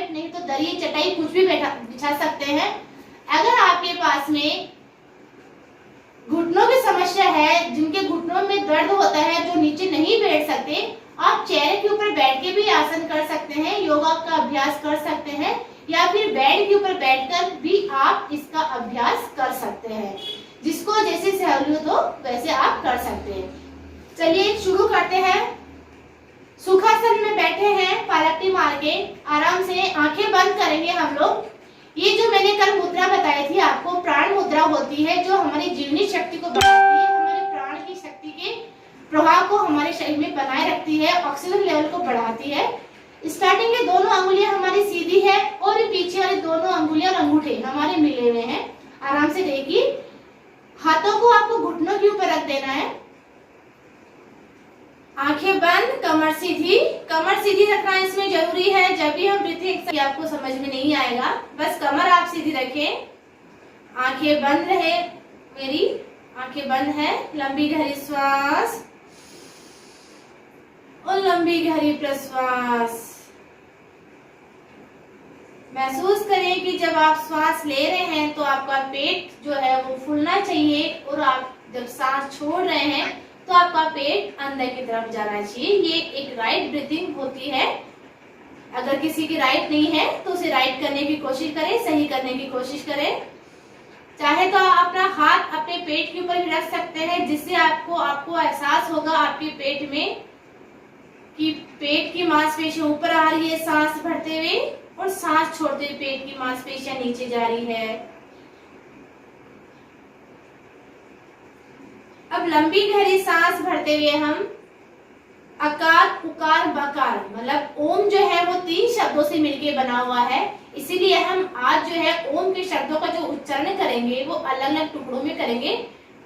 Carpet नहीं तो दरी चटाई कुछ भी बिछा सकते हैं। अगर आपके पास में घुटनों की समस्या है, जिनके घुटनों में दर्द होता है, जो नीचे नहीं बैठ सकते, आप चेहरे के ऊपर बैठ के भी आसन कर सकते हैं, योगा का अभ्यास कर सकते हैं, या फिर बेड के ऊपर बैठकर भी आप इसका अभ्यास कर सकते हैं। जिसको जैसे सहूलियत हो वैसे आप कर सकते हैं। चलिए शुरू करते हैं। सुखासन में बैठे हैं, पलटी मार के आराम से आंखें बंद करेंगे हम लोग। ये जो मैंने कल मुद्रा बताई थी आपको, प्राण मुद्रा होती है, जो हमारी जीवनी शक्ति को बढ़ाती है, हमारे प्राण की शक्ति के प्रवाह को हमारे शरीर में बनाए रखती है, ऑक्सीजन लेवल को बढ़ाती है। स्टार्टिंग में दोनों अंगुलियां हमारी सीधी है और पीछे वाली दोनों अंगुलियां और अंगूठे हमारे मिले हुए हैं। आराम से देखिए, हाथों को आपको घुटनों के ऊपर रख देना है, आंखें बंद, कमर सीधी। कमर सीधी रखना इसमें जरूरी है। जब भी हम ब्रीथिंग आपको समझ में नहीं आएगा, बस कमर आप सीधी रखें, आंखें बंद रहे। मेरी आंखें बंद है। लंबी गहरी श्वास और लंबी गहरी प्रश्वास। महसूस करें कि जब आप श्वास ले रहे हैं तो आपका पेट जो है वो फूलना चाहिए, और आप जब सांस छोड़ रहे हैं तो आपका पेट अंदर की तरफ जाना चाहिए। ये एक राइट ब्रीथिंग होती है। अगर किसी की राइट नहीं है तो उसे राइट करने की कोशिश करें, सही करने की कोशिश करें। चाहे तो आप अपना हाथ अपने पेट के ऊपर भी रख सकते हैं, जिससे आपको एहसास होगा आपके पेट में कि पेट की मांसपेशियां ऊपर आ रही है सांस भरते हुए, और सांस छोड़ते हुए पेट की मांसपेशियां नीचे जा रही है। अब लंबी गहरी सांस भरते हुए हम अकार, उकार, बकार, मतलब ओम जो है वो 3 शब्दों से मिलके बना हुआ है। इसीलिए हम आज जो है ओम के शब्दों का जो उच्चारण करेंगे वो अलग अलग टुकड़ों में करेंगे।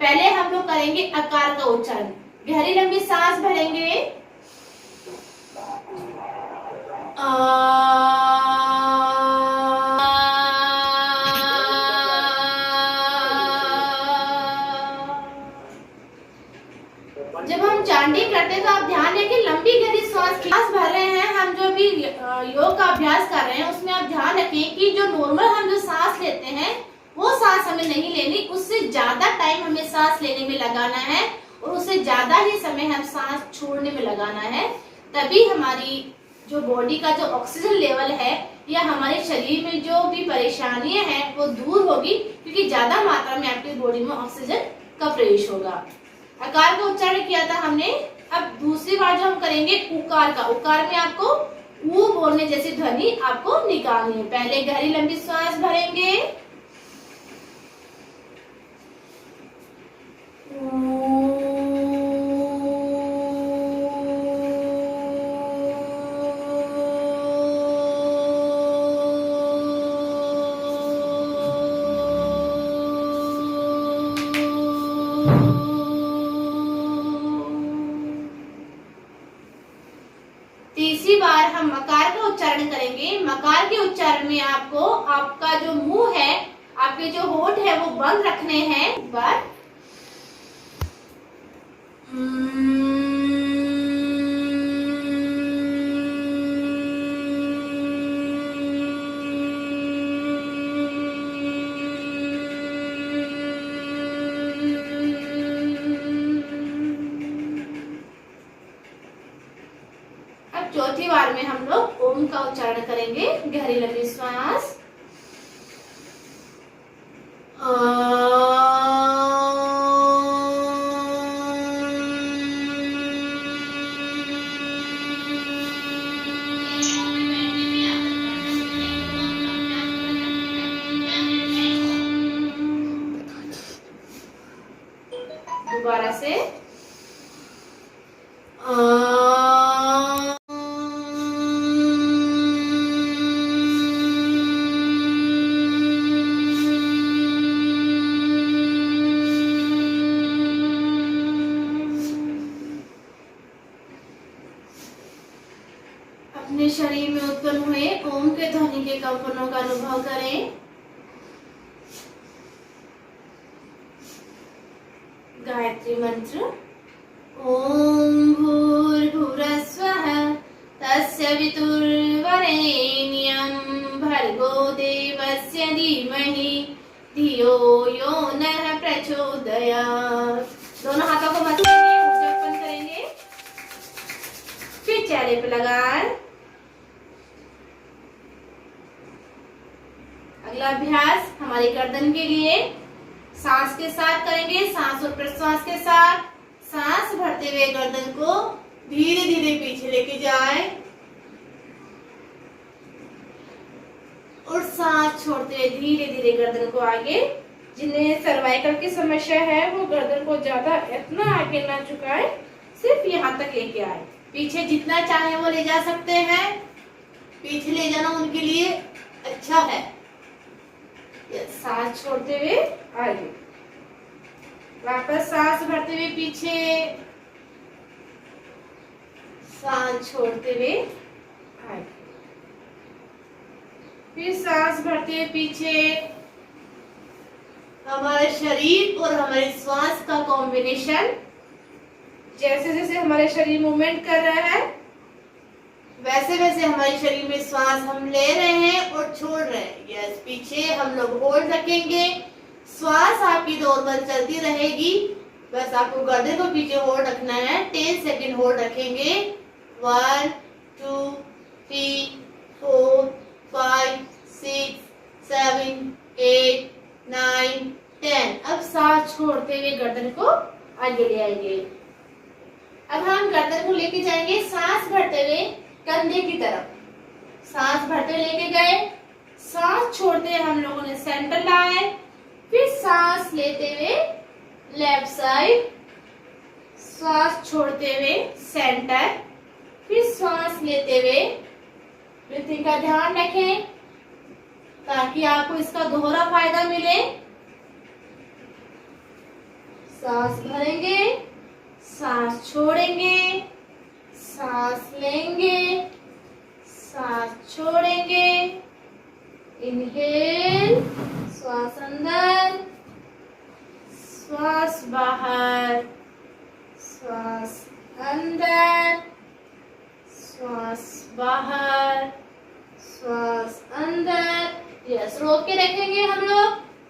पहले हम लोग करेंगे अकार का उच्चारण। गहरी लंबी सांस भरेंगे, जब हम चांडी करते हैं तो आप ध्यान रखें लंबी गहरी सांस भर रहे हैं। हम जो भी योग का अभ्यास कर रहे हैं उसमें आप ध्यान रखें कि जो नॉर्मल हम जो सांस लेते हैं वो सांस हमें नहीं लेनी, उससे ज्यादा टाइम हमें सांस लेने में लगाना है, और उससे ज्यादा ही समय हम सांस छोड़ने में लगाना है। तभी हमारी जो बॉडी का जो ऑक्सीजन लेवल है या हमारे शरीर में जो भी परेशानियां हैं वो दूर होगी, क्योंकि ज्यादा मात्रा में आपकी बॉडी में ऑक्सीजन का प्रवेश होगा। अकार का उच्चारण किया था हमने। अब दूसरी बार जो हम करेंगे उकार का। उकार में आपको ऊ बोलने जैसी ध्वनि आपको निकालनी है। पहले गहरी लंबी सांस भरेंगे, तीसरी बार हम मकार का उच्चारण करेंगे। मकार के उच्चारण में आपको आपका जो मुंह है, आपके जो होठ है वो बंद रखने हैं। एक बार चौथी बार में हम लोग ओम का उच्चारण करेंगे। गहरी लंबी श्वास, दोबारा से अपने शरीर में उत्पन्न हुए ओम के ध्वनि के कंपनों का अनुभव करें। गायत्री मंत्र। ओम भूर्भुवस्सुवः तस्य वितुर्वरेण्यम् भर्गो देवस्य धीमहि धियो यो नः प्रचोदयात्। दोनों हाथों को मसलेंगे, ऊर्जा उत्पन्न करेंगे, फिर चेहरे पे लगाएं। अगला अभ्यास हमारी गर्दन के लिए सांस के साथ करेंगे, सांस और प्रश्वास के साथ। सांस भरते हुए गर्दन को धीरे धीरे पीछे लेके जाएं और सांस छोड़ते हुए धीरे धीरे गर्दन को आगे। जिन्हें सर्वाइकल की समस्या है वो गर्दन को ज्यादा इतना आगे ना झुकाए, सिर्फ यहाँ तक लेके आए। पीछे जितना चाहे वो ले जा सकते हैं, पीछे ले जाना उनके लिए अच्छा है। सांस छोड़ते हुए आगे, वापस सांस भरते हुए पीछे, सांस छोड़ते हुए आगे, फिर सांस भरते हुए पीछे। हमारे शरीर और हमारे श्वास का कॉम्बिनेशन, जैसे जैसे हमारे शरीर मूवमेंट कर रहा है वैसे वैसे हमारे शरीर में श्वास हम ले रहे हैं और छोड़ रहे हैं। यस, पीछे हम लोग होल्ड रखेंगे, श्वास आपकी नॉर्मल चलती रहेगी, बस आपको गर्दन को पीछे होल्ड रखना है। 10 सेकेंड होल्ड रखेंगे। 1 2 3 4 5 6 7 8 9 10। अब सांस छोड़ते हुए गर्दन को आगे ले आएंगे। अब हम गर्दन को लेके जाएंगे सांस भरते हुए कंधे की तरफ। सांस भरते हुए लेके गए, सांस छोड़ते हुए हम लोगों ने सेंटर लाए, फिर सांस लेते हुए लेफ्ट साइड, सांस छोड़ते हुए सेंटर, फिर सांस लेते हुए। ब्रीथिंग का ध्यान रखें ताकि आपको इसका दोहरा फायदा मिले। सांस भरेंगे, सांस छोड़ेंगे, सांस लेंगे, सांस छोड़ेंगे। इनहेल, श्वास अंदर, श्वास बाहर, श्वास अंदर, श्वास बाहर, श्वास अंदर। यस, रोक के रखेंगे हम लोग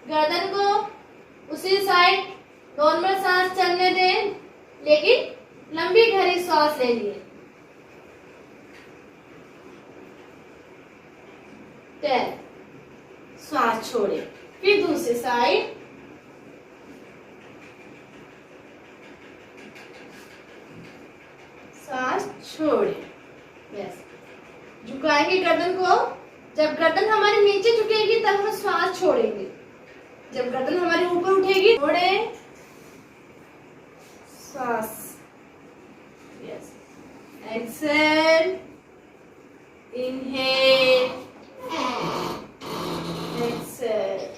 गर्दन को उसी साइड। नॉर्मल सांस चलने दें, लेकिन लंबी गहरी सांस लेंगे। 10, श्वास छोड़े, फिर दूसरी साइड। सांस छोड़े। यस, झुकाएंगे गर्दन को। जब गर्दन हमारी नीचे झुकेगी तब हम श्वास छोड़ेंगे। जब गर्दन हमारी ऊपर उठेगी छोड़े, श्वास। Yes, exhale, inhale, exhale.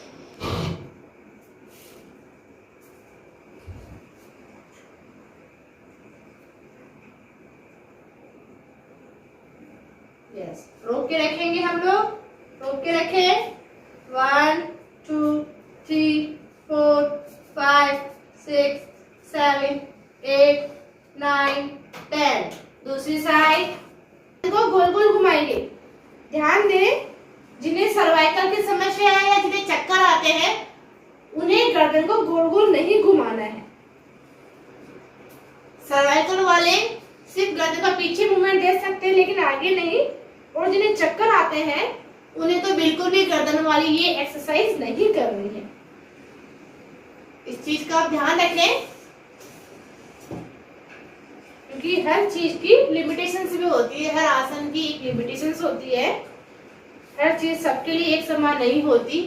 Yes, रोक के रखेंगे हम लोग। रोक के रखें। 1 2 3 4 5 6 7 8 9 10। दूसरी साइड को गोल गोल घुमाएंगे। ध्यान दें, जिन्हें सर्वाइकल की समस्या है या जिन्हें चक्कर आते हैं उन्हें गर्दन को गोल गोल नहीं घुमाना है। सर्वाइकल वाले सिर्फ गर्दन का पीछे मूवमेंट दे सकते हैं लेकिन आगे नहीं। और जिन्हें चक्कर आते हैं उन्हें तो बिल्कुल भी गर्दन वाली ये एक्सरसाइज नहीं करनी है। इस चीज का आप ध्यान रखें, क्योंकि हर चीज की लिमिटेशंस भी होती है। हर आसन की एक लिमिटेशंस होती है। हर चीज सबके लिए एक समान नहीं होती,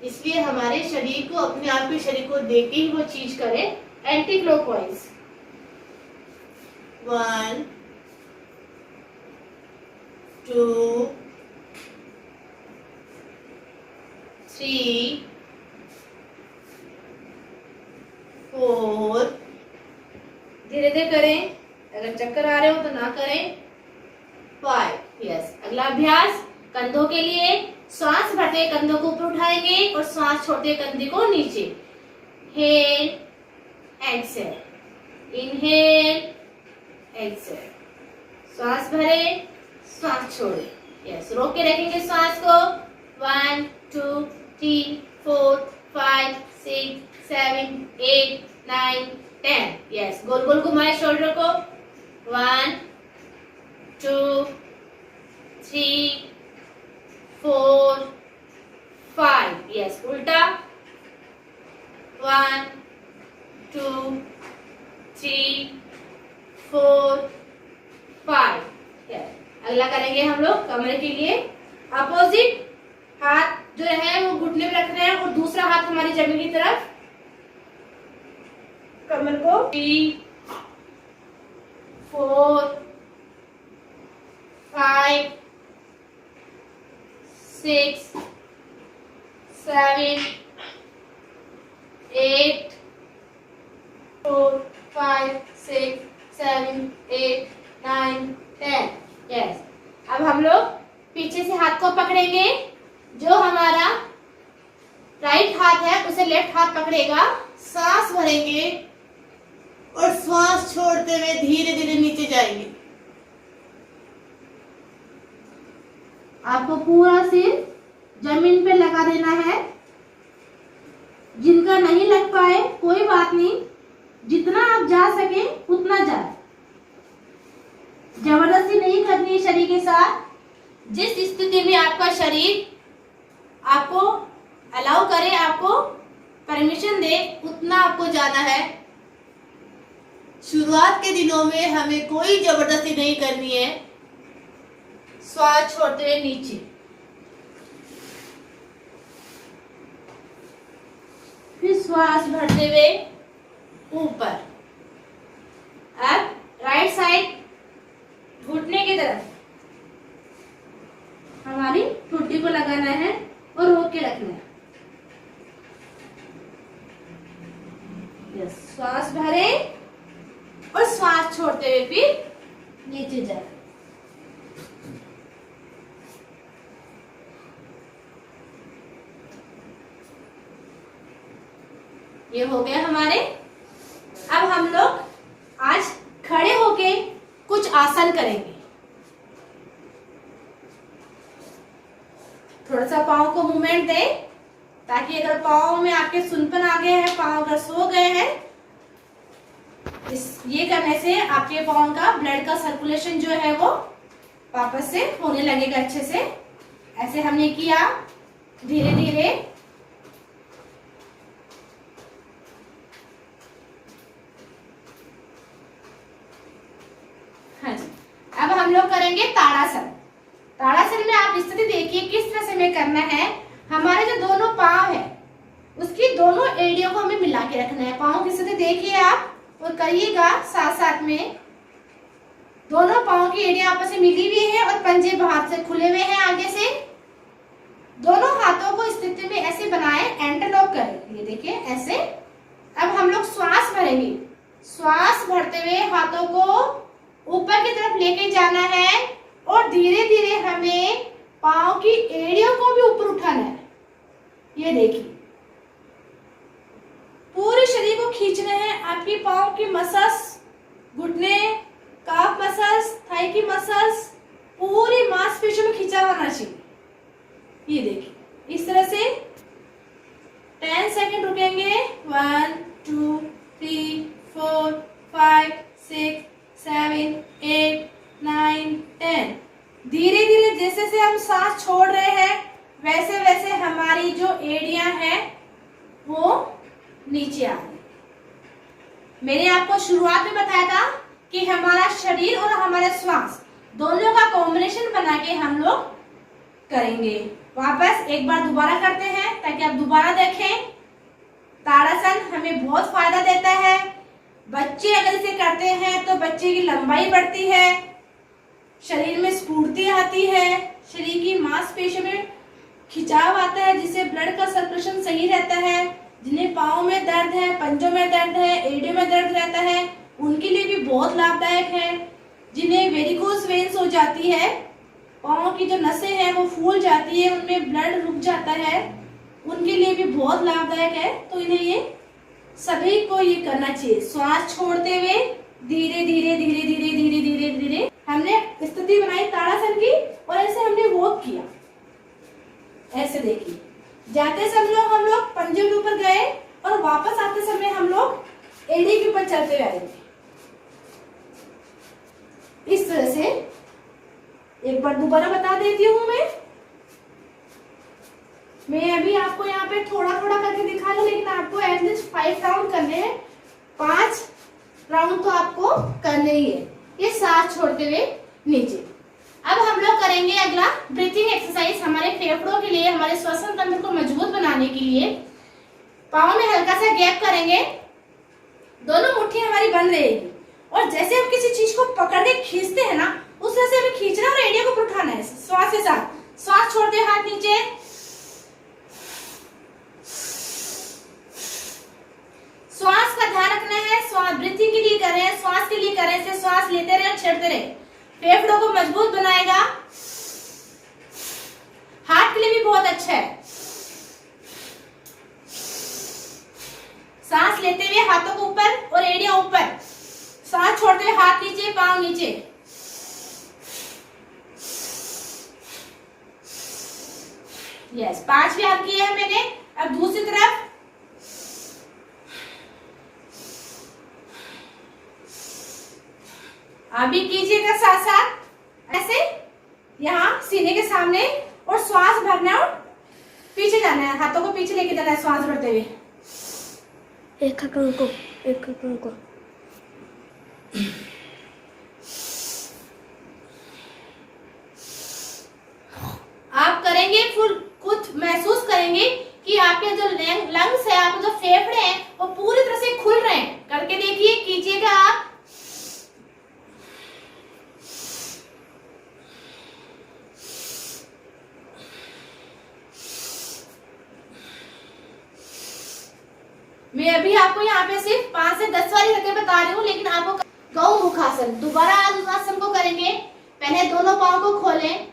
इसलिए हमारे शरीर को, अपने आप के शरीर को देख के ही वो चीज करें। Anti clockwise. 1 2 3 4। धीरे धीरे करें, अगर चक्कर आ रहे हो तो ना करें। 5। यस, अगला अभ्यास कंधों के लिए। श्वास भरते कंधों को ऊपर उठाएंगे और श्वास छोड़ते कंधे को नीचे। हेल, एक्सेल, इनहेल, एक्सेल। श्वास भरे, श्वास छोड़े। यस, रोक के रखेंगे श्वास को। 1 2 3 4 5 6 7 8 9 10। यस, गोल गोल घुमाए शोल्डर को। 1 2 3 4 5। यस, उल्टा। 1 2 3 4 5। अगला करेंगे हम लोग कमर के लिए। अपोजिट हाथ जो है वो घुटने पे रख रहे हैं और दूसरा हाथ हमारी जमीन की तरफ। कमर को 3 4 5 6 7 8 4 5 6 7 8 9 10। यस, अब हम लोग पीछे से हाथ को पकड़ेंगे। जो हमारा राइट हाथ है उसे लेफ्ट हाथ पकड़ेगा। सांस भरेंगे और श्वास छोड़ते हुए धीरे धीरे नीचे जाएंगे। आपको पूरा सिर जमीन पे लगा देना है। जिनका नहीं लग पाए कोई बात नहीं, जितना आप जा सके उतना जाए। जबरदस्ती नहीं करनी है शरीर के साथ। जिस स्थिति में आपका शरीर आपको अलाउ करे, आपको परमिशन दे, उतना आपको जाना है। शुरुआत के दिनों में हमें कोई जबरदस्ती नहीं करनी है। श्वास छोड़ते हुए नीचे, फिर श्वास भरते हुए ऊपर। अब राइट साइड घुटने की तरफ हमारी ठुड्डी को लगाना है और रोक के रखना है। यस, श्वास भरे और श्वास छोड़ते हुए फिर नीचे जाए। ये हो गया हमारे। अब हम लोग आज खड़े होके कुछ आसन करेंगे। थोड़ा सा पाँव को मूवमेंट दें, ताकि अगर पाँव में आपके सुनपन आ गए हैं, पाँव अगर सो गए हैं, ये करने से आपके पाँव का ब्लड का सर्कुलेशन जो है वो वापस से होने लगेगा अच्छे से। ऐसे हमने किया धीरे धीरे। हाँ जी, अब हम लोग करेंगे ताड़ासन। ताड़ासन में आप स्थिति देखिए किस तरह से हमें करना है। हमारे जो दोनों पांव है उसकी दोनों एड़ियों को हमें मिला के रखना है। पांव की स्थिति देखिए आप और करिएगा साथ साथ में। दोनों पांव की एड़ियां आपस में मिली हुई है और पंजे बाहर से खुले हुए हैं आगे से। दोनों हाथों को स्थिति में ऐसे बनाए, एंटरलॉक करें। ये देखिए ऐसे। अब हम लोग श्वास भरेंगे। श्वास भरते हुए हाथों को ऊपर की तरफ लेके जाना है और धीरे धीरे हमें पांव की एड़ियों को भी ऊपर उठाना है। ये देखिए, पूरे शरीर को खींचना है। आपकी पांव की मसल्स, घुटने, काफ मसल्स, थाई की मसल्स, पूरी मांसपेशियों में खिंचा होना चाहिए। ये देखिए, इस तरह से 10 सेकंड रुकेंगे। 1 2 3 4 5 6 7 8 9 10। धीरे धीरे जैसे से हम सांस छोड़ रहे हैं वैसे वैसे हमारी जो एड़ियां हैं वो नीचे आ रही। मैंने आपको शुरुआत में बताया था कि हमारा शरीर और हमारा श्वास दोनों का कॉम्बिनेशन बना के हम लोग करेंगे। वापस एक बार दोबारा करते हैं ताकि आप दोबारा देखें। ताड़ासन हमें बहुत फायदा देता है। बच्चे अगर इसे करते हैं तो बच्चे की लंबाई बढ़ती है, शरीर में स्फूर्ति आती है, शरीर की मांसपेशियों में खिंचाव आता है, जिससे ब्लड का सर्कुलेशन सही रहता है। जिन्हें पाँव में दर्द है, पंजों में दर्द है, एड़ियों में दर्द रहता है, उनके लिए भी बहुत लाभदायक है। जिन्हें वेरिकोज वेन्स हो जाती है, पाँव की जो नसें हैं वो फूल जाती है, उनमें ब्लड रुक जाता है, उनके लिए भी बहुत लाभदायक है। तो इन्हें ये सभी को ये करना चाहिए। श्वास छोड़ते हुए धीरे धीरे धीरे धीरे धीरे धीरे धीरे हमने स्थिति बनाई ताड़ासन की और ऐसे हमने वॉक किया। ऐसे देखिए, जाते समय हम लोग पंजे के ऊपर गए और वापस आते समय हम लोग एड़ी के ऊपर चलते हुए आएंगे। इस तरह से एक बार दोबारा बता देती हूँ मैं अभी आपको यहाँ पे थोड़ा थोड़ा करके दिखा लूं, लेकिन आपको एटलीस्ट 5 राउंड करने हैं। 5 राउंड तो आपको करने ही है, ये सांस छोड़ते हुए नीचे। अब हम लोग करेंगे अगला ब्रीथिंग एक्सरसाइज। हमारे फेफड़ों के लिए, हमारे श्वसन तंत्र को मजबूत बनाने के लिए पाँव में हल्का सा गैप करेंगे, दोनों मुट्ठी हमारी बंद रहेगी और जैसे हम किसी चीज को पकड़ के खींचते हैं ना, उस तरह से हमें खींचना और एड़ियों को उठाना है श्वास के साथ। श्वास छोड़ते हुए हाथ नीचे, श्वास का ध्यान रखना है। श्वास ब्रीथिंग के लिए कर रहे हैं, श्वास के लिए कर रहे हैं, श्वास लेते रहे और छोड़ते रहे। फेफड़ों को मजबूत बनाएगा, हार्ट के लिए भी बहुत अच्छा है। सांस लेते हुए हाथों को ऊपर और एड़ियां ऊपर, सांस छोड़ते हुए हाथ नीचे, पांव नीचे। यस, 5 व्यायाम किए हैं मैंने। अब दूसरी तरफ अभी कीजिएगा साथ साथ ऐसे, यहाँ सीने के सामने और श्वास भरना और पीछे जाना है, हाथों को पीछे लेके जाना है श्वास भरते हुए। एक को आप करेंगे खुद महसूस करेंगे कि आपके जो लंग्स है, आपके जो फेफड़े हैं वो पूरी तरह से खुल रहे हैं। करके देखिए, कीजिएगा आप। मैं अभी आपको यहाँ पे सिर्फ 5 से 10 वाली करके बता रही हूँ, लेकिन आपको गौ मुखासन दोबारा आसन को करेंगे। पहले दोनों पाँव को खोलें,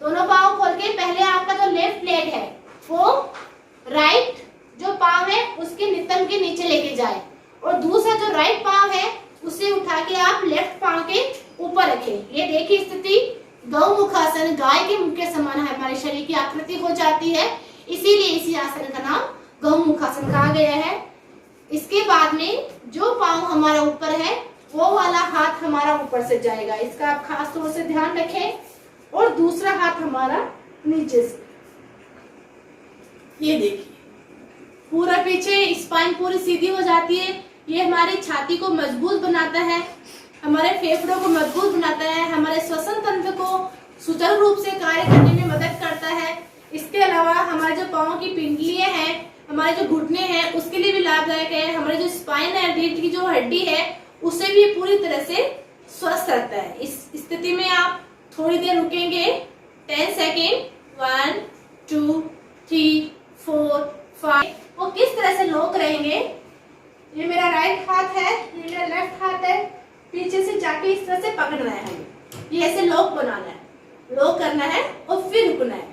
दोनों पाँव खोल के पहले आपका जो लेफ्ट लेग है वो राइट जो पाँव है उसके नितंब के नीचे लेके जाए और दूसरा जो राइट पाँव है उसे उठा के आप लेफ्ट पाँव के ऊपर रखें। ये देखिए स्थिति गौ मुखासन, गाय के मुख के समान है, हमारे शरीर की आकृति हो जाती है, इसीलिए इसी आसन का नाम गौ मुखासन कहा गया है। इसके बाद में जो पाँव हमारा ऊपर है वो वाला हाथ हमारा ऊपर से जाएगा, इसका आप खास तौर से ध्यान रखें। और दूसरा हाथ हमारा नीचे से, ये देखिए पूरा पीछे, स्पाइन पूरी सीधी हो जाती है। ये हमारी छाती को मजबूत बनाता है, हमारे फेफड़ों को मजबूत बनाता है, हमारे श्वसन तंत्र को सुचारू रूप से कार्य करने में मदद करता है। इसके अलावा हमारे जो पाँव की पिंडलियां हैं, हमारे जो घुटने हैं उसके लिए भी लाभदायक है। हमारे जो स्पाइन है, रीढ़ की जो हड्डी है उसे भी पूरी तरह से स्वस्थ रखता है। इस स्थिति में आप थोड़ी देर रुकेंगे, 10 सेकेंड, 1 2 3 4 5। वो किस तरह से लोक रहेंगे, ये मेरा राइट हाथ है, ये मेरा लेफ्ट हाथ है, पीछे से जाके इस तरह से पकड़ना है हमें, ये ऐसे लोक बनाना है, लोक करना है और फिर रुकना है।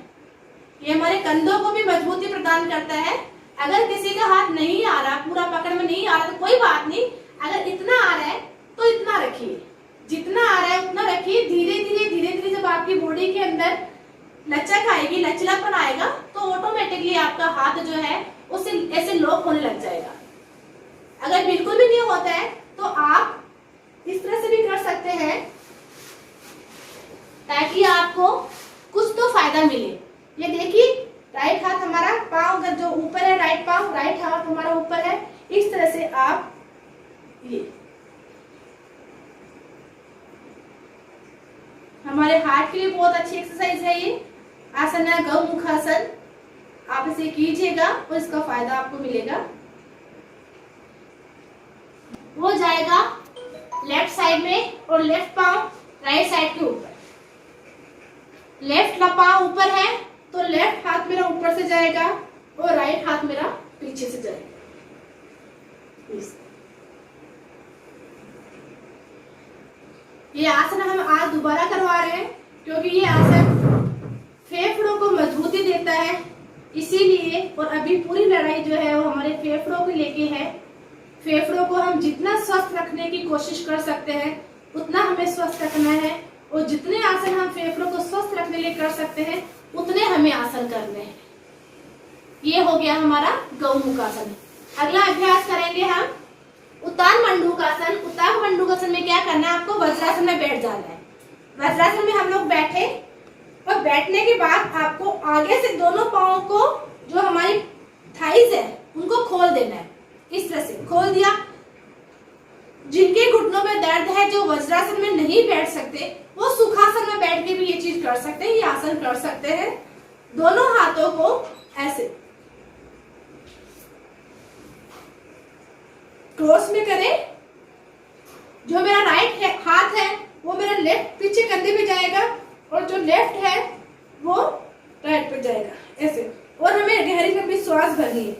ये हमारे कंधों को भी मजबूती प्रदान करता है। अगर किसी का हाथ नहीं आ रहा, पूरा पकड़ में नहीं आ रहा तो कोई बात नहीं, अगर इतना आ रहा है तो इतना रखिए, जितना आ रहा है उतना रखिए। धीरे धीरे जब आपकी बॉडी के अंदर लचक आएगी, लचीलापन आएगा तो ऑटोमेटिकली आपका हाथ जो है उसे ऐसे लॉक होने लग जाएगा। अगर बिल्कुल भी नहीं होता है तो आप इस तरह से भी कर सकते हैं ताकि आपको कुछ तो फायदा मिले। ये देखिए राइट हाथ हमारा, पाँव जो ऊपर है, राइट पाँव, राइट हाथ हमारा ऊपर है। इस तरह से आप ये हमारे हार्ट के लिए बहुत अच्छी एक्सरसाइज है। ये आसन है गौ मुखासन, आप इसे कीजिएगा और इसका फायदा आपको मिलेगा। वो जाएगा लेफ्ट साइड में और लेफ्ट पाँव राइट साइड के ऊपर। लेफ्ट पाँव ऊपर है तो लेफ्ट हाथ मेरा ऊपर से जाएगा और राइट हाथ मेरा पीछे से जाएगा। ये आसन हम आज दोबारा करवा रहे हैं क्योंकि ये आसन फेफड़ों को मजबूती देता है, इसीलिए। और अभी पूरी लड़ाई जो है वो हमारे फेफड़ों को लेके है। फेफड़ों को हम जितना स्वस्थ रखने की कोशिश कर सकते हैं उतना हमें स्वस्थ रखना है, और जितने आसन हम फेफड़ों को स्वस्थ रखने के लिए कर सकते हैं उतने हमें आसन करने हैं। ये हो गया हमारा गौमुखासन। अगला अभ्यास करेंगे हम उत्तान मंडूकासन। उत्तान मंडूकासन में क्या करना है, आपको वज्रासन में बैठ जाना है। वज्रासन में हम लोग बैठे और बैठने के बाद आपको आगे से दोनों पाँव को, जो हमारी थाइज है, उनको खोल देना है। इस तरह से खोल दिया। जिनके घुटनों में दर्द है, जो वज्रासन में नहीं बैठ सकते, वो सुखासन में बैठ के भी ये चीज कर सकते हैं, ये आसन कर सकते हैं। दोनों हाथों को ऐसे क्रॉस में करें। जो मेरा राइट हाथ है वो मेरा लेफ्ट पीछे कंधे पे जाएगा और जो लेफ्ट है वो राइट पे जाएगा, ऐसे। और हमें गहरी लंबी श्वास भरनी है।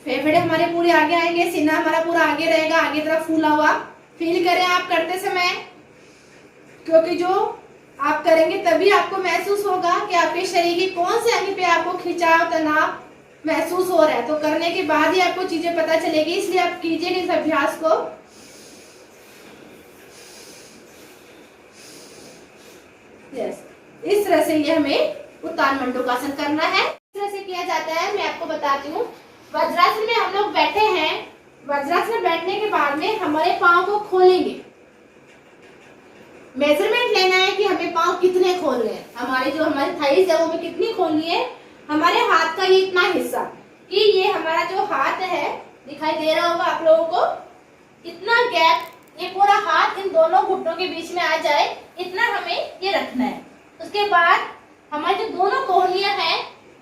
फेफड़े हमारे पूरे आगे आएंगे, सीना हमारा पूरा आगे रहेगा, आगे तरफ फूला हुआ। फील करें आप करते समय, क्योंकि जो आप करेंगे तभी आपको महसूस होगा कि आपके शरीर के कौन से अंग पे आपको खिंचाव, तनाव महसूस हो रहा है। तो करने के बाद ही आपको चीजें पता चलेगी, इसलिए आप कीजिए इस अभ्यास को। यस, इस तरह से ये हमें उत्तान मंडूकासन करना है। इस तरह से किया जाता है, मैं आपको बताती हूँ। वज्रासन में हम लोग बैठे हैं। वज्रासन में बैठने के बाद में हमारे पाँव को खोलेंगे। मेजरमेंट लेना है कि हमें पाँव कितने खोलने हैं। हमारी थाइस है वो हमें कितनी खोलनी है। हमारे हाथ का ये इतना हिस्सा, कि ये हमारा जो हाथ है, दिखाई दे रहा होगा आप लोगों को, इतना गैप, ये पूरा हाथ इन दोनों घुटनों के बीच में आ जाए, इतना हमें ये रखना है। उसके बाद हमारी जो दोनों कोहनियां हैं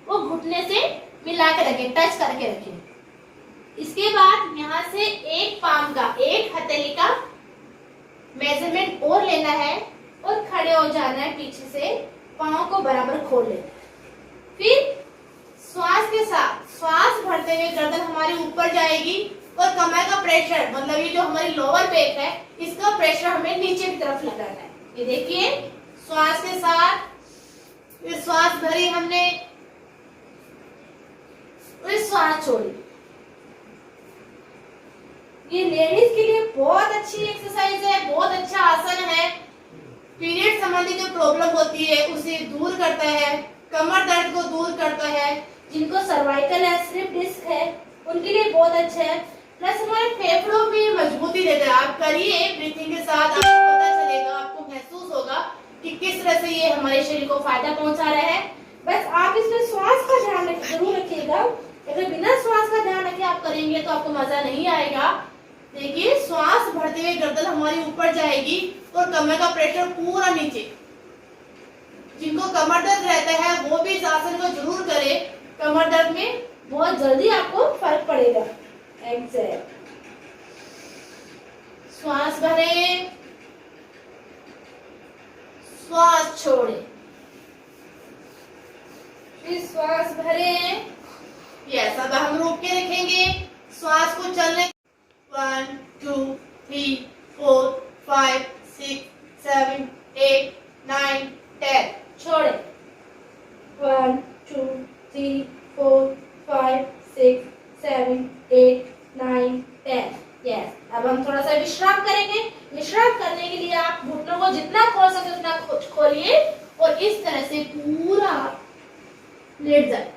वो घुटने से मिला के रखें, टच करके रखें। इसके बाद यहाँ से एक पाम का, एक हथेली का मेजरमेंट और लेना है और खड़े हो जाना है। पीछे से पाँव को बराबर खोल लेना है। फिर श्वास के साथ श्वास भरते हुए गर्दन हमारी ऊपर जाएगी और कमर का प्रेशर, मतलब ये जो हमारी लोअर बैक है, इसका प्रेशर हमें नीचे की तरफ लगाना है। ये देखिए, श्वास के साथ श्वास भरी हमने, श्वास छोड़ी। ये लेडीज के लिए बहुत अच्छी एक्सरसाइज है, बहुत अच्छा आसन है। पीरियड संबंधी जो प्रॉब्लम होती है उसे दूर करता है, कमर दर्द को दूर करता है। जिनको सर्वाइकल है, स्लिप डिस्क है, उनके लिए बहुत अच्छा है। प्लस हमारे फेफड़ों पे मजबूती देता है। आप करिए ब्रीथिंग के साथ, आपको पता चलेगा, आपको महसूस होगा कि किस तरह से ये हमारे शरीर को फायदा पहुंचा रहा है। बस आप इसमें श्वास का ध्यान जरूर रखिएगा। अगर बिना श्वास का ध्यान रखे आप करेंगे तो आपको मजा नहीं आएगा। देखिए, श्वास भरते हुए गर्दन हमारी ऊपर जाएगी और कमर का प्रेशर पूरा नीचे। जिनको कमर दर्द रहता है वो भी इस आसन को जरूर करें। कमर दर्द में बहुत जल्दी आपको फर्क पड़ेगा। एक्सेल, श्वास भरें, श्वास छोड़ें, फिर श्वास भरें। यस, अब हम रोक के रखेंगे श्वास को चलने। 1 2 3 4 5 6 7 8 9 10, छोड़े। 1 2 3 4 5 6 7 8 9 10। यस, अब हम थोड़ा सा विश्राम करेंगे। विश्राम करने के लिए आप घुटनों को जितना खोल सके उतना खोलिए और इस तरह से पूरा लेट जाए।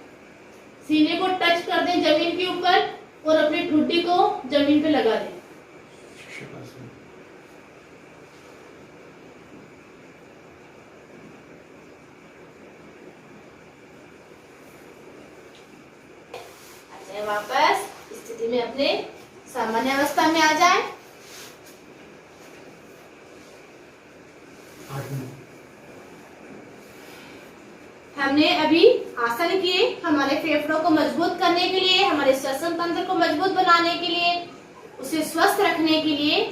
सीने को टच कर दें जमीन के ऊपर और अपनी ठुड्डी को जमीन पे लगा दें। अच्छा, वापस स्थिति में अपने सामान्य अवस्था में आ जाए। हमने अभी आसन किए हमारे फेफड़ों को मजबूत करने के लिए, हमारे श्वसन तंत्र को मजबूत बनाने के लिए, उसे स्वस्थ रखने के लिए।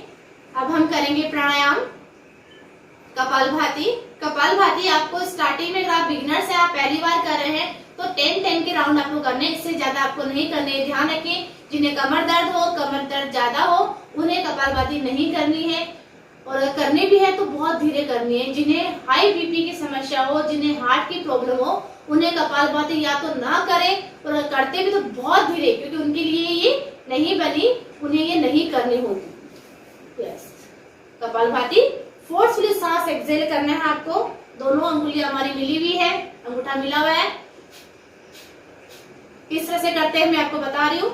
अब हम करेंगे प्राणायाम, कपालभाति। कपालभाति आपको स्टार्टिंग में, अगर आप बिगिनर से आप पहली बार कर रहे हैं तो 10-10 के राउंड आपको करने, इससे ज्यादा आपको नहीं करने। ध्यान रखिए, जिन्हें कमर दर्द हो, कमर दर्द ज्यादा हो, उन्हें कपालभाति नहीं करनी है, और अगर करनी भी है तो बहुत धीरे करनी है। जिन्हें हाई बीपी की समस्या हो, जिन्हें हार्ट की प्रॉब्लम हो, उन्हें कपालभाति या तो ना करें, और करते भी तो बहुत धीरे, क्योंकि उनके लिए ये नहीं बनी, उन्हें ये नहीं करनी होगी। यस, कपालभाति फोर्सफुली सांस एक्सहेल करना है आपको। दोनों अंगुलियां हमारी मिली हुई है, अंगूठा मिला हुआ है। किस तरह से करते हैं मैं आपको बता रही हूँ।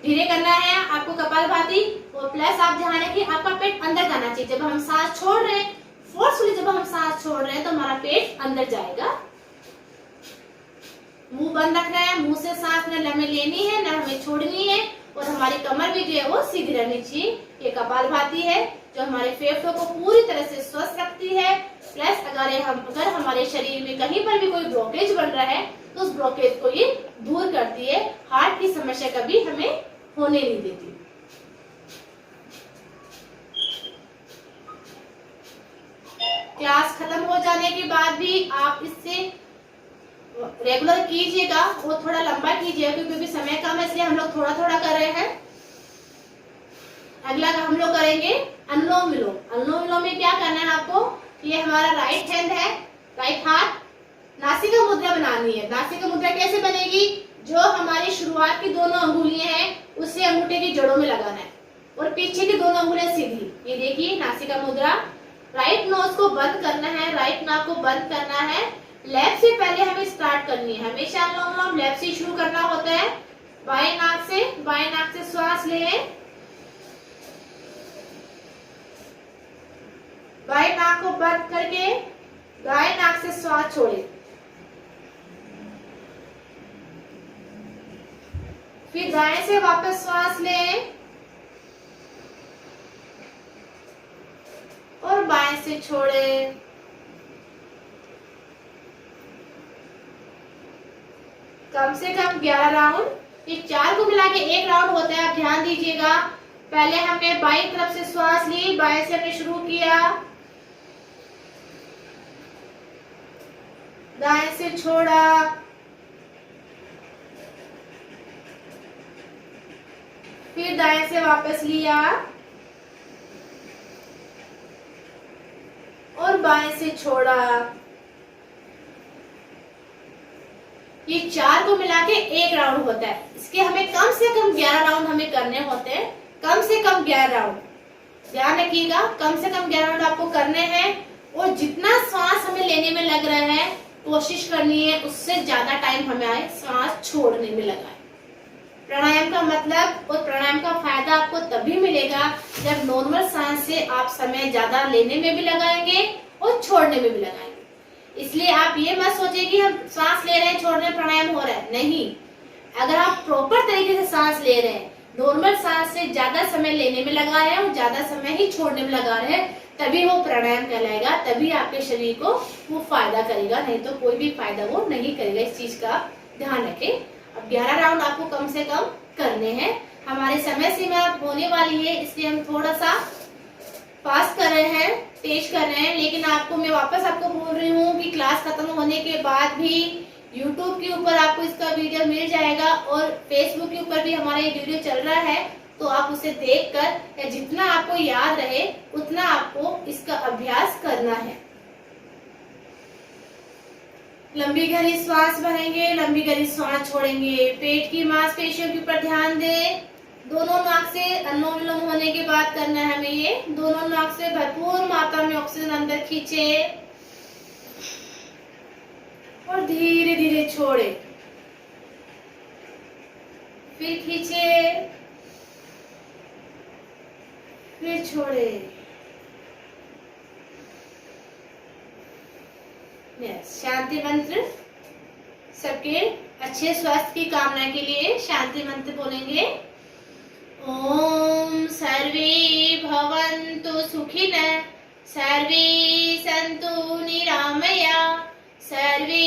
धीरे करना है आपको कपालभाति, और प्लस आप ध्यान रखिए आपका पेट अंदर जाना चाहिए। जब हम सांस छोड़ रहे हैं, फोर्सफुली जब हम सांस छोड़ रहे हैं तो हमारा पेट अंदर जाएगा। मुंह बंद रखना है, मुंह से सांस न हमें लेनी है न हमें छोड़नी है, और हमारी कमर भी जो है वो सीधी रहनी चाहिए। ये कपालभाति है जो हमारे फेफड़ों को पूरी तरह से स्वस्थ रखती है। प्लस अगर हमारे शरीर में कहीं पर भी कोई ब्लॉकेज बन रहा है तो उस ब्लॉकेज को ये दूर करती है। हार्ट की समस्या कभी हमें होने नहीं देती। क्लास खत्म हो जाने के बाद भी आप इससे रेगुलर कीजिएगा, वो थोड़ा लंबा कीजिएगा, क्योंकि समय कम है इसलिए हम लोग थोड़ा थोड़ा कर रहे हैं। अगला हम लोग करेंगे अनुलोम विलोम। अनुलोम विलोम में क्या करना है आपको, ये हमारा राइट हैंड है, राइट हाथ, नासिका मुद्रा बनानी है। नासिका मुद्रा कैसे बनेगी, जो हमारी शुरुआत की दोनों अंगुलियां हैं उसे अंगूठे की जड़ों में लगाना है, और पीछे की दोनों अंगुलियां सीधी। ये देखिए नासिका मुद्रा। राइट नोज को बंद करना है, राइट नाक को बंद करना है। लेफ्ट से पहले हमें स्टार्ट करनी है, हमेशा अनुलोम विलोम लेफ्ट से शुरू करना होता है। बाएं नाक से श्वास लें, बाएं नाक को बंद करके दाएं नाक से श्वास छोड़े। फिर दाएं से वापस श्वास लें और बाएं से छोड़े। कम से कम 11 राउंड, ये 4 को मिला के 1 राउंड होता है। आप ध्यान दीजिएगा, पहले हमने बाईं तरफ से श्वास ली, बाएं से हमने शुरू किया, दाएं से छोड़ा, फिर दाएं से वापस लिया और बाएं से छोड़ा। ये 4 को मिला के 1 राउंड होता है। इसके हमें कम से कम 11 राउंड हमें करने होते हैं, कम से कम 11 राउंड। ध्यान रखिएगा, कम से कम 11 राउंड आपको करने हैं, और जितना सांस हमें लेने में लग रहा है कोशिश करनी है उससे ज्यादा टाइम हमें आए सांस छोड़ने में लगाए। प्राणायाम का मतलब और प्राणायाम का फायदा आपको तभी मिलेगा जब नॉर्मल सांस से आप समय ज्यादा लेने में भी लगाएंगे और छोड़ने में भी लगाएंगे। इसलिए आप ये मत सोचिए कि हम सांस ले रहे हैं छोड़ रहे हैं प्राणायाम हो रहा है, नहीं। अगर आप प्रॉपर तरीके से सांस ले रहे हैं, नॉर्मल सांस से ज्यादा समय लेने में लगा रहे हैं और ज्यादा समय ही छोड़ने में लगा रहे हैं, तभी वो प्राणायाम कहलाएगा, तभी आपके शरीर को वो फायदा करेगा, नहीं तो कोई भी फायदा वो नहीं करेगा। इस चीज का ध्यान रखें। अब 11 राउंड आपको कम से कम करने हैं। हमारे समय सीमा होने वाली है, इसलिए हम थोड़ा सा फास्ट कर रहे हैं, तेज कर रहे हैं। लेकिन आपको मैं वापस आपको बोल रही हूँ कि क्लास खत्म होने के बाद भी YouTube के ऊपर आपको इसका वीडियो मिल जाएगा, और Facebook के ऊपर भी हमारा ये वीडियो चल रहा है, तो आप उसे देखकर या जितना आपको याद रहे उतना आपको इसका अभ्यास करना है। लंबी गहरी श्वास भरेंगे, लंबी गहरी श्वास छोड़ेंगे। पेट की मांसपेशियों के ऊपर ध्यान दें। दोनों नाक से अनुलोम विलोम होने के बाद करना है हमें ये। दोनों नाक से भरपूर मात्रा में ऑक्सीजन अंदर खींचे और धीरे धीरे छोड़े, फिर खींचे, फिर छोड़े। शांति मंत्र सबके अच्छे स्वास्थ्य की कामना के लिए शांति मंत्र बोलेंगे। ओम सर्वे भवन्तु सुखिनः, सर्वे सन्तु निरामया, सर्वे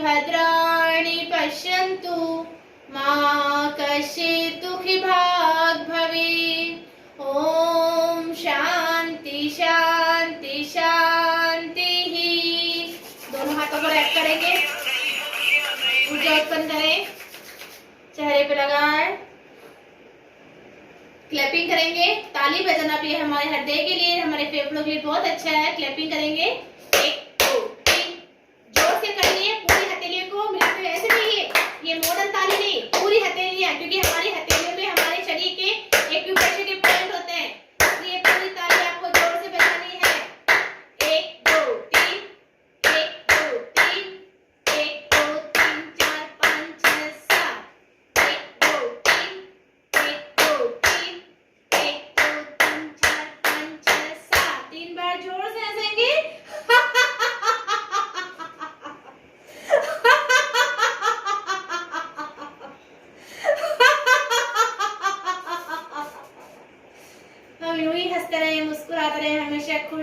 भद्राणि पश्यन्तु, मा कश्चित् दुःखभाग् भवेत्। ओम शांति शांति शांति। दोनों हाथों को रैप करेंगे, ऊर्जा उत्पन्न करें, चेहरे पे लगाएं, क्लैपिंग करेंगे। ताली बजाना भी हमारे हृदय के लिए, हमारे फेफड़ों के लिए बहुत अच्छा है। क्लैपिंग करेंगे, 1 2 3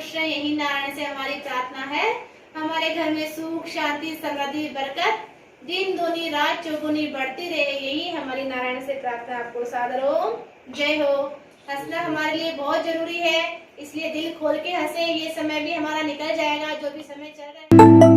खुश रहें, यही नारायण से हमारी प्रार्थना है। हमारे घर में सुख शांति समृद्धि बरकत दिन दूनी रात चौगुनी बढ़ती रहे, यही हमारी नारायण से प्रार्थना। आपको सादर ओम जय हो। हंसना हमारे लिए बहुत जरूरी है, इसलिए दिल खोल के हंसे। ये समय भी हमारा निकल जाएगा, जो भी समय चल रहा है।